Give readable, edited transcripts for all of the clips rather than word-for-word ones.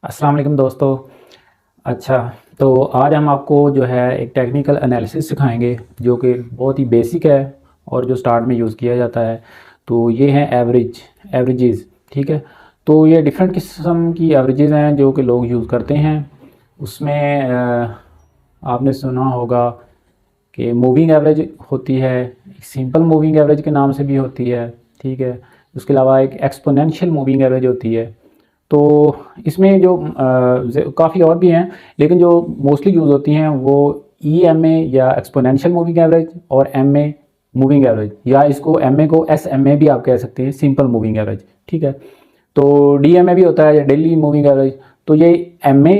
अस्सलाम वालेकुम दोस्तों। अच्छा, तो आज हम आपको जो है एक टेक्निकल एनालिसिस सिखाएंगे जो कि बहुत ही बेसिक है और जो स्टार्ट में यूज़ किया जाता है। तो ये हैं एवरेजेस, ठीक है। तो ये डिफरेंट किस्म की एवरेजेस हैं जो कि लोग यूज़ करते हैं। उसमें आपने सुना होगा कि मूविंग एवरेज होती है, एक सिंपल मूविंग एवरेज के नाम से भी होती है, ठीक है। उसके अलावा एक एक्सपोनेंशियल मूविंग एवरेज होती है। तो इसमें जो काफ़ी और भी हैं, लेकिन जो मोस्टली यूज़ होती हैं वो EMA या एक्सपोनेंशियल मूविंग एवरेज और MA मूविंग एवरेज, या इसको MA को SMA भी आप कह सकते हैं, सिंपल मूविंग एवरेज, ठीक है। तो DMA भी होता है या डेली मूविंग एवरेज। तो ये MA,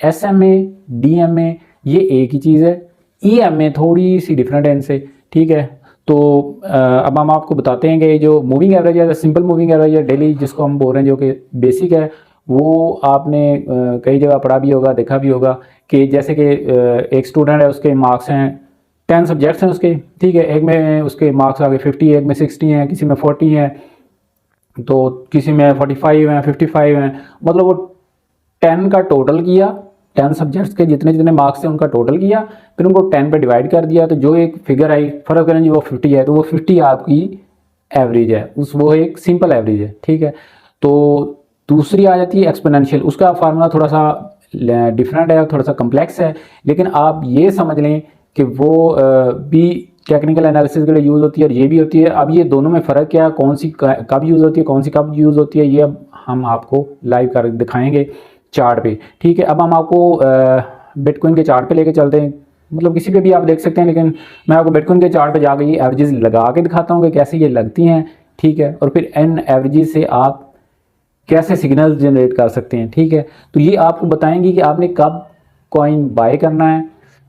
SMA, DMA ये एक ही चीज़ है। EMA थोड़ी सी डिफरेंट है इनसे, ठीक है। तो अब हम आपको बताते हैं कि जो मूविंग एवरेज है, सिंपल मूविंग एवरेज या डेली जिसको हम बोल रहे हैं, जो कि बेसिक है, वो आपने कई जगह पढ़ा भी होगा, देखा भी होगा कि जैसे कि एक स्टूडेंट है, उसके मार्क्स हैं 10 सब्जेक्ट्स हैं उसके, ठीक है। एक में उसके मार्क्स आ गए 50, एक में 60 हैं, किसी में 40 हैं, तो किसी में 45 हैं, 55 हैं। मतलब वो 10 का टोटल किया, 10 सब्जेक्ट्स के जितने जितने मार्क्स थे उनका टोटल किया, फिर उनको 10 पे डिवाइड कर दिया, तो जो एक फिगर आई, फर्क करें जी वो 50 है, तो वो 50 आपकी एवरेज है, वो एक सिंपल एवरेज है, ठीक है। तो दूसरी आ जाती है एक्सपोनेंशियल। उसका फार्मूला थोड़ा सा डिफरेंट है, थोड़ा सा कम्प्लेक्स है, लेकिन आप ये समझ लें कि वो भी टेक्निकल एनालिसिस के लिए यूज़ होती है और ये भी होती है। अब ये दोनों में फ़र्क क्या, कौन सी कब यूज़ होती है, कौन सी कब यूज़ होती है, ये अब हम आपको लाइव कर दिखाएंगे चार्ट पे, ठीक है। अब हम आपको बिटकॉइन के चार्ट पे लेके चलते हैं, मतलब किसी पे भी आप देख सकते हैं, लेकिन मैं आपको बिटकॉइन के चार्ट पे जाके ये एवरेजेस लगा के दिखाता हूँ कि कैसे ये लगती हैं, ठीक है। और फिर इन एवरेजेस से आप कैसे सिग्नल जनरेट कर सकते हैं, ठीक है। तो ये आपको बताएंगे कि आपने कब कॉइन बाय करना है,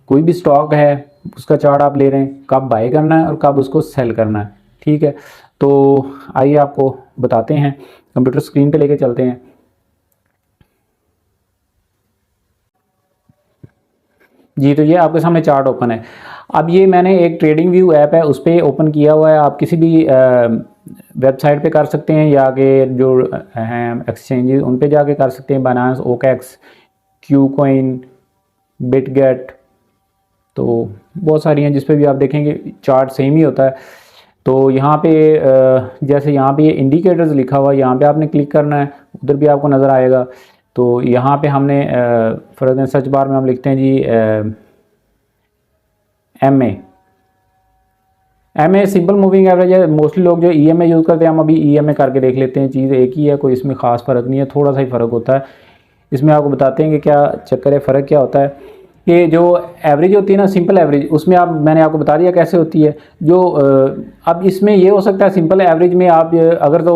कोई भी स्टॉक है उसका चार्ट आप ले रहे हैं, कब बाय करना है और कब उसको सेल करना है, ठीक है। तो आइए आपको बताते हैं, कंप्यूटर स्क्रीन पे लेके चलते हैं। जी, तो ये आपके सामने चार्ट ओपन है। अब ये मैंने एक ट्रेडिंग व्यू ऐप है उस पर ओपन किया हुआ है। आप किसी भी वेबसाइट पे कर सकते हैं, या आगे जो हैं एक्सचेंजेस उन पे जाके कर सकते हैं, बाइनेंस, OKX, क्यूकॉइन, बिटगेट, तो बहुत सारी हैं जिस पे भी आप देखेंगे चार्ट सेम ही होता है। तो यहाँ पे जैसे यहाँ पे ये इंडिकेटर्स लिखा हुआ है, यहाँ पे आपने क्लिक करना है, उधर भी आपको नज़र आएगा। तो यहाँ पे हमने फॉर सर्च बार में हम लिखते हैं जी MA सिंपल मूविंग एवरेज है। मोस्टली लोग जो EMA यूज़ करते हैं, हम अभी EMA करके देख लेते हैं, चीज़ एक ही है, कोई इसमें ख़ास फ़र्क नहीं है, थोड़ा सा ही फ़र्क होता है। इसमें आपको बताते हैं कि क्या चक्कर है, फ़र्क क्या होता है। कि जो एवरेज होती है ना, सिंपल एवरेज, उसमें मैंने आपको बता दिया कैसे होती है। जो अब इसमें ये हो सकता है, सिंपल एवरेज में आप अगर तो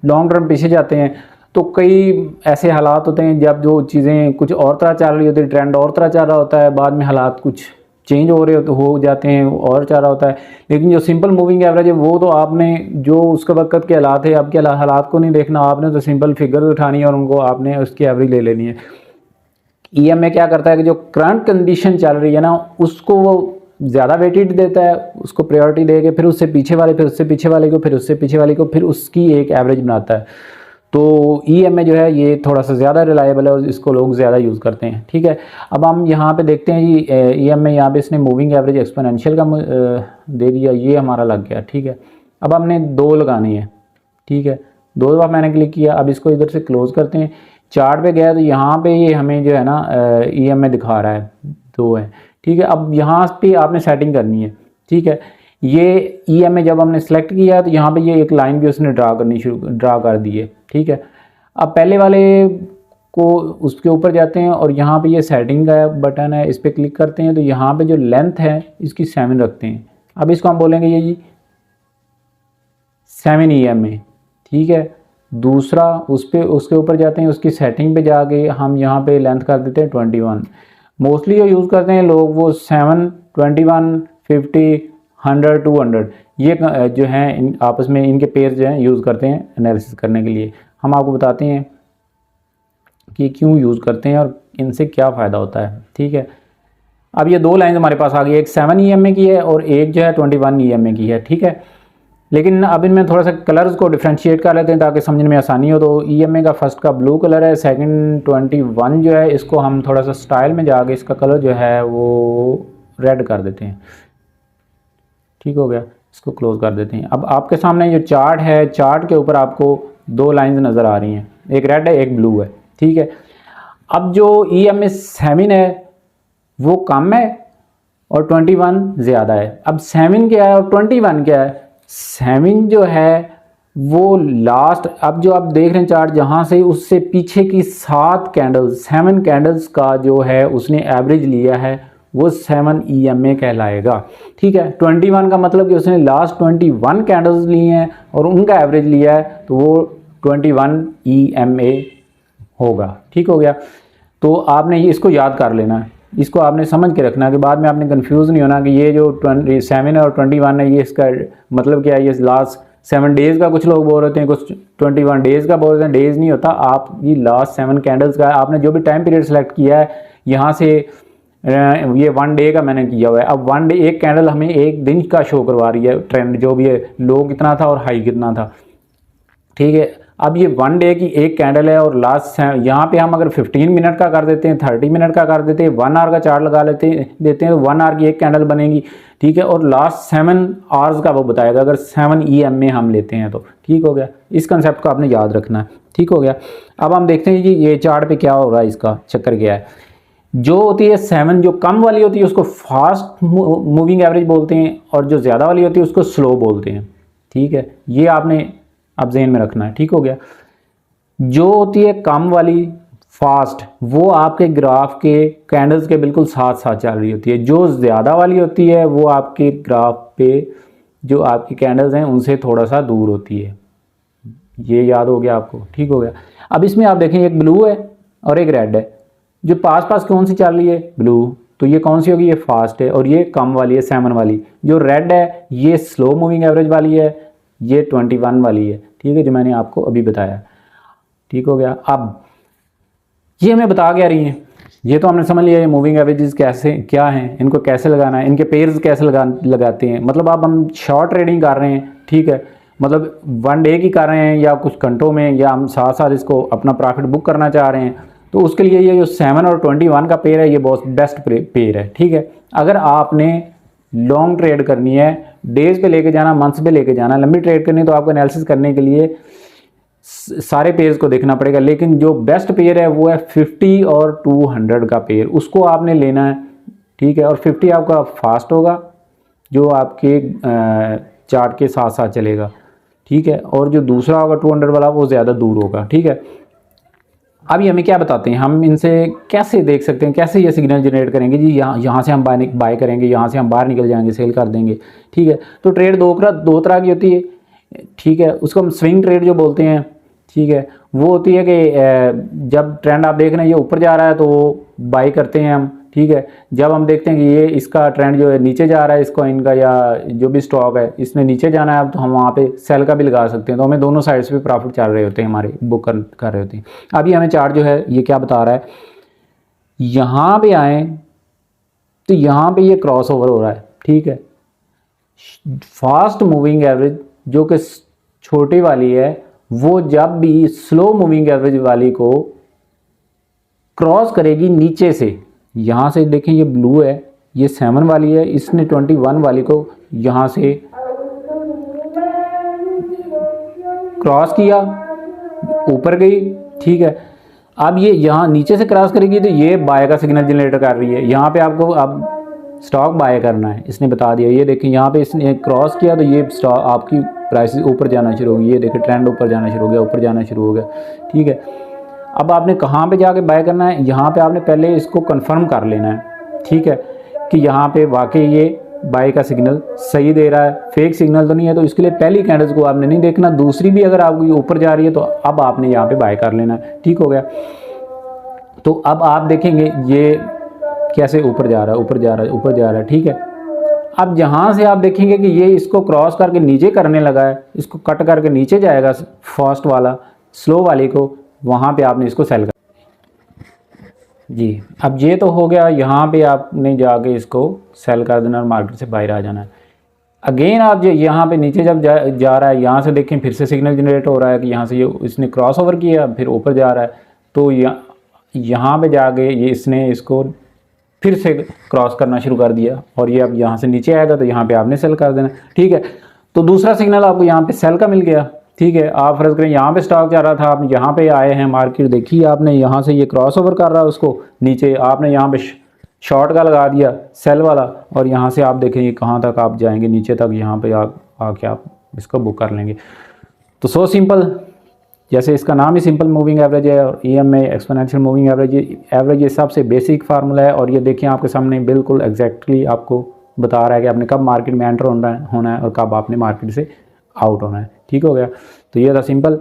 लॉन्ग टर्म पीछे जाते हैं तो कई ऐसे हालात होते हैं जब जो चीज़ें कुछ और तरह चल रही होती है, ट्रेंड और तरह चल रहा होता है, बाद में हालात कुछ चेंज हो रहे हो जाते हैं और चल रहा होता है। लेकिन जो सिंपल मूविंग एवरेज है वो तो आपने जो उसके वक्त के हालात है, अब के हालात को नहीं देखना, आपने तो सिंपल फिगर उठानी है और उनको आपने उसकी एवरेज ले लेनी है। EMA क्या करता है कि जो करंट कंडीशन चल रही है ना, उसको वो ज़्यादा वेटेज देता है, उसको प्रायोरिटी दे के फिर उससे पीछे वाले, फिर उससे पीछे वाले को, फिर उससे पीछे वाले को, फिर उसकी एक एवरेज बनाता है। तो EMA जो है ये थोड़ा सा ज़्यादा रिलायबल है और इसको लोग ज़्यादा यूज़ करते हैं, ठीक है। अब हम यहाँ पे देखते हैं जी EMA, यहाँ पे इसने मूविंग एवरेज एक्सपोनेंशियल का दे दिया, ये हमारा लग गया, ठीक है। अब हमने 2 लगानी है, ठीक है। 2 दफ़ा मैंने क्लिक किया। अब इसको इधर से क्लोज़ करते हैं। चार्ट पे गया तो यहाँ पे ये हमें जो है ना EMA दिखा रहा है 2 है, ठीक है। अब यहाँ पे आपने सेटिंग करनी है, ठीक है। ये EMA जब हमने सेलेक्ट किया तो यहाँ पे ये एक लाइन भी उसने ड्रा कर दी है, ठीक है। अब पहले वाले को उसके ऊपर जाते हैं और यहाँ पे ये सेटिंग का बटन है, इस पर क्लिक करते हैं। तो यहाँ पे जो लेंथ है इसकी 7 रखते हैं। अब इसको हम बोलेंगे ये जी 7 EMA, ठीक है। दूसरा उसके ऊपर जाते हैं, उसकी सेटिंग पे जाके हम यहाँ पे लेंथ कर देते हैं 21। मोस्टली जो यूज़ करते हैं लोग वो 7, 21, 50, 100, 200 ये जो हैं आपस में इनके पेयर जो हैं यूज़ करते हैं एनालिसिस करने के लिए। हम आपको बताते हैं कि क्यों यूज़ करते हैं और इनसे क्या फ़ायदा होता है, ठीक है। अब ये 2 लाइन हमारे पास आ गई, एक 7 EMA की है और एक जो है 21 EMA की है, ठीक है। लेकिन अब इनमें थोड़ा सा कलर्स को डिफ्रेंशिएट कर लेते हैं ताकि समझने में आसानी हो। तो EMA का फर्स्ट का ब्लू कलर है, सेकंड 21 जो है इसको हम थोड़ा सा स्टाइल में जाके इसका कलर जो है वो रेड कर देते हैं। ठीक हो गया, इसको क्लोज कर देते हैं। अब आपके सामने जो चार्ट है, चार्ट के ऊपर आपको दो लाइंस नज़र आ रही हैं, एक रेड है एक ब्लू है। ठीक है, अब जो EMA 7 है वो कम है और 21 ज़्यादा है। अब 7 क्या है और 21 क्या है? 7 जो है वो लास्ट, अब जो आप देख रहे हैं चार्ट, जहाँ से उससे पीछे की 7 कैंडल्स, 7 कैंडल्स का जो है उसने एवरेज लिया है, वो 7 EMA कहलाएगा। ठीक है, 21 का मतलब कि उसने लास्ट 21 कैंडल्स लिए हैं और उनका एवरेज लिया है, तो वो 21 EMA होगा। ठीक हो गया, तो आपने ये इसको याद कर लेना है, इसको आपने समझ के रखना है कि बाद में आपने कंफ्यूज नहीं होना कि ये जो 7 और 21 है ये इसका मतलब क्या है। ये लास्ट 7 डेज़ का कुछ लोग बोल रहे हैं, कुछ 21 डेज़ का बोल रहे हैं। डेज़ नहीं होता, आप ये लास्ट 7 कैंडल्स का आपने जो भी टाइम पीरियड सेलेक्ट किया है, यहाँ से ये 1 डे का मैंने किया हुआ है। अब 1 डे, एक कैंडल हमें एक दिन का शो करवा रही है, ट्रेंड जो भी है, लो कितना था और हाई कितना था। ठीक है, अब ये 1 डे की एक कैंडल है और लास्ट यहाँ पे हम अगर 15 मिनट का कर देते हैं, 30 मिनट का कर देते हैं, 1 आवर का चार्ट लगा देते हैं तो 1 आवर की एक कैंडल बनेगी। ठीक है, और लास्ट 7 आवर्स का वो बताएगा अगर 7 EMA हम लेते हैं तो। ठीक हो गया, इस कंसेप्ट को आपने याद रखना है। ठीक हो गया, अब हम देखते हैं जी ये चार्ट पे क्या हो रहा है, इसका चक्कर क्या है। जो होती है 7, जो कम वाली होती है उसको फास्ट मूविंग एवरेज बोलते हैं और जो ज़्यादा वाली होती है उसको स्लो बोलते हैं। ठीक है, ये आपने अब ज़हन में रखना है। ठीक हो गया, जो होती है कम वाली फास्ट, वो आपके ग्राफ के कैंडल्स के बिल्कुल साथ साथ चल रही होती है। जो ज़्यादा वाली होती है वो आपके ग्राफ पे जो आपकी कैंडल्स हैं उनसे थोड़ा सा दूर होती है। ये याद हो गया आपको। ठीक हो गया, अब इसमें आप देखें एक ब्लू है और एक रेड है। जो पास पास कौन सी चल रही है? ब्लू, तो ये कौन सी होगी? ये फास्ट है और ये कम वाली है 7 वाली। जो रेड है ये स्लो मूविंग एवरेज वाली है, ये 21 वाली है। ठीक है, जो मैंने आपको अभी बताया। ठीक हो गया, अब ये हमें बता क्या रही हैं, ये तो हमने समझ लिया ये मूविंग एवरेजेस कैसे क्या हैं, इनको कैसे लगाना है, इनके पेयर्स कैसे लगाते हैं। मतलब अब हम शॉर्ट ट्रेडिंग कर रहे हैं, ठीक है, मतलब 1 डे की कर रहे हैं या कुछ घंटों में, या हम साथ साथ इसको अपना प्रॉफिट बुक करना चाह रहे हैं, तो उसके लिए ये जो 7 और 21 का पेयर है ये बहुत बेस्ट पेयर है। ठीक है, अगर आपने लॉन्ग ट्रेड करनी है, डेज पे लेके जाना, मंथ्स पे लेके जाना, लंबी ट्रेड करनी है, तो आपको एनालिसिस करने के लिए सारे पेयर्स को देखना पड़ेगा। लेकिन जो बेस्ट पेयर है वो है 50 और 200 का पेयर, उसको आपने लेना है। ठीक है, और 50 आपका फास्ट होगा जो आपके चार्ट के साथ साथ चलेगा। ठीक है, और जो दूसरा होगा 200 वाला वो ज़्यादा दूर होगा। ठीक है, अभी हमें क्या बताते हैं, हम इनसे कैसे देख सकते हैं, कैसे ये सिग्नल जनरेट करेंगे जी। यहाँ से हम बाय करेंगे, यहाँ से हम बाहर निकल जाएंगे, सेल कर देंगे। ठीक है, तो ट्रेड दो तरह की होती है। ठीक है, उसको हम स्विंग ट्रेड जो बोलते हैं। ठीक है, वो होती है कि जब ट्रेंड आप देख रहे हैं ये ऊपर जा रहा है तो बाई करते हैं हम। ठीक है, जब हम देखते हैं कि ये इसका ट्रेंड जो है नीचे जा रहा है, इसको इनका या जो भी स्टॉक है इसने नीचे जाना है, तो हम वहाँ पे सेल का भी लगा सकते हैं। तो हमें दोनों साइड्स पे प्रॉफिट चल रहे होते हैं, हमारे बुक कर रहे होते हैं। अभी हमें चार्ट जो है ये क्या बता रहा है, यहाँ पे आए तो यहाँ पे ये क्रॉस ओवर हो रहा है। ठीक है, फास्ट मूविंग एवरेज जो कि छोटी वाली है, वो जब भी स्लो मूविंग एवरेज वाली को क्रॉस करेगी नीचे से, यहाँ से देखें ये ब्लू है, ये 7 वाली है, इसने 21 वाली को यहाँ से क्रॉस किया, ऊपर गई। ठीक है, अब ये यहाँ नीचे से क्रॉस करेगी तो ये बाय का सिग्नल जनरेट कर रही है। यहाँ पे आपको अब स्टॉक बाय करना है, इसने बता दिया। ये देखिए यहाँ पे इसने क्रॉस किया तो ये स्टॉक आपकी प्राइस ऊपर जाना शुरू होगी। ये देखिए ट्रेंड ऊपर जाना शुरू हो गया, ऊपर जाना शुरू हो गया। ठीक है, अब आपने कहाँ पे जाके बाय करना है, यहाँ पे आपने पहले इसको कंफर्म कर लेना है। ठीक है, कि यहाँ पे वाकई ये बाय का सिग्नल सही दे रहा है, फेक सिग्नल तो नहीं है। तो इसके लिए पहली कैंडल्स को आपने नहीं देखना, दूसरी भी अगर आपको ये ऊपर जा रही है तो अब आपने यहाँ पे बाय कर लेना है। ठीक हो गया, तो अब आप देखेंगे ये कैसे ऊपर जा रहा है, ऊपर जा रहा है, ऊपर जा रहा है। ठीक है, अब जहाँ से आप देखेंगे कि ये इसको क्रॉस करके नीचे करने लगा है, इसको कट करके नीचे जाएगा फास्ट वाला, स्लो वाली को, वहाँ पे आपने इसको सेल कर जी। अब ये तो हो गया, यहाँ पे आपने जाके इसको सेल कर देना और मार्केट से बाहर आ जाना है। अगेन आप जो यहाँ पे नीचे जब जा रहा है, यहाँ से देखें फिर से सिग्नल जनरेट हो रहा है कि यहाँ से ये इसने क्रॉस ओवर किया, फिर ऊपर जा रहा है, तो यहाँ पे जाके ये इसने इसको फिर से क्रॉस करना शुरू कर दिया, और ये अब यहाँ से नीचे आएगा तो यहाँ पे आपने सेल कर देना, ठीक है। तो दूसरा सिग्नल आपको यहाँ पे सेल का मिल गया, ठीक है। आप फर्ज करें यहाँ पे स्टॉक जा रहा था, आप यहाँ पे आए हैं, मार्केट देखी आपने, यहाँ से ये क्रॉस ओवर कर रहा है उसको नीचे, आपने यहाँ पे शॉर्ट का लगा दिया सेल वाला, और यहाँ से आप देखेंगे कहाँ तक आप जाएंगे, नीचे तक, यहाँ पे आके आप इसको बुक कर लेंगे। तो सो सिंपल, जैसे इसका नाम ही सिंपल मूविंग एवरेज है, और EMA एक्सपोनेंशियल मूविंग एवरेज ये सबसे बेसिक फार्मूला है। और ये देखिए आपके सामने बिल्कुल एग्जैक्टली आपको बता रहा है कि आपने कब मार्केट में एंटर होना है और कब आपने मार्केट से आउट होना है, ठीक हो गया। तो ये था सिंपल।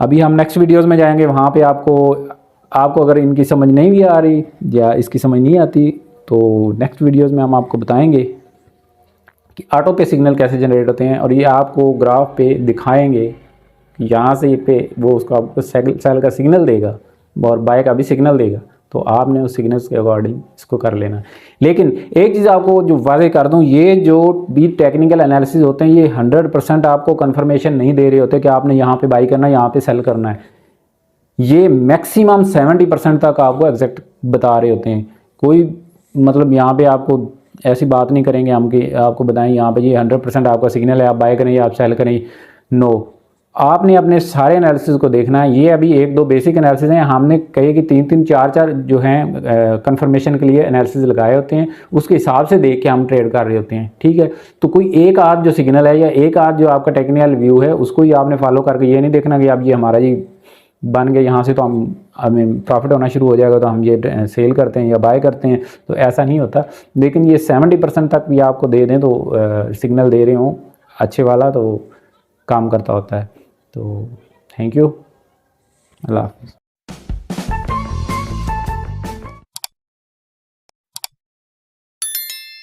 अभी हम नेक्स्ट वीडियोज़ में जाएंगे, वहाँ पे आपको अगर इनकी समझ नहीं भी आ रही या इसकी समझ नहीं आती, तो नेक्स्ट वीडियोज़ में हम आपको बताएंगे कि ऑटो पे सिग्नल कैसे जनरेट होते हैं, और ये आपको ग्राफ पे दिखाएंगे कि यहाँ से पे वो उसको आपको सेल का सिग्नल देगा और बाय का भी सिग्नल देगा, तो आपने उस सिग्नल्स के अकॉर्डिंग इसको कर लेना। लेकिन एक चीज़ आपको जो वाज़ेह कर दूँ, ये जो भी टेक्निकल एनालिसिस होते हैं, ये 100% आपको कन्फर्मेशन नहीं दे रहे होते कि आपने यहाँ पे बाई करना है, यहाँ पे सेल करना है। ये मैक्सिमम 70% तक आपको एग्जैक्ट बता रहे होते हैं। कोई मतलब यहाँ पे आपको ऐसी बात नहीं करेंगे हम कि आपको बताएं यहाँ पे ये 100% आपका सिग्नल है, आप बाय करें या आप सेल करें। नो, आपने अपने सारे एनालिसिस को देखना है। ये अभी 1-2 बेसिक एनालिसिस हैं, हमने कहे कि 3-3, 4-4 जो हैं कंफर्मेशन के लिए एनालिसिस लगाए होते हैं, उसके हिसाब से देख के हम ट्रेड कर रहे होते हैं, ठीक है। तो कोई एक आध जो सिग्नल है या एक आध जो आपका टेक्निकल व्यू है, उसको ही आपने फॉलो करके ये नहीं देखना कि अब ये हमारा जी बन गए यहाँ से तो हमें प्रॉफिट होना शुरू हो जाएगा तो हम ये सेल करते हैं या बाय करते हैं, तो ऐसा नहीं होता। लेकिन ये 70% तक भी आपको दे दें तो सिग्नल दे रहे हों अच्छे वाला, तो काम करता होता है। तो थैंक यू, अल्लाह हाफ़िज़।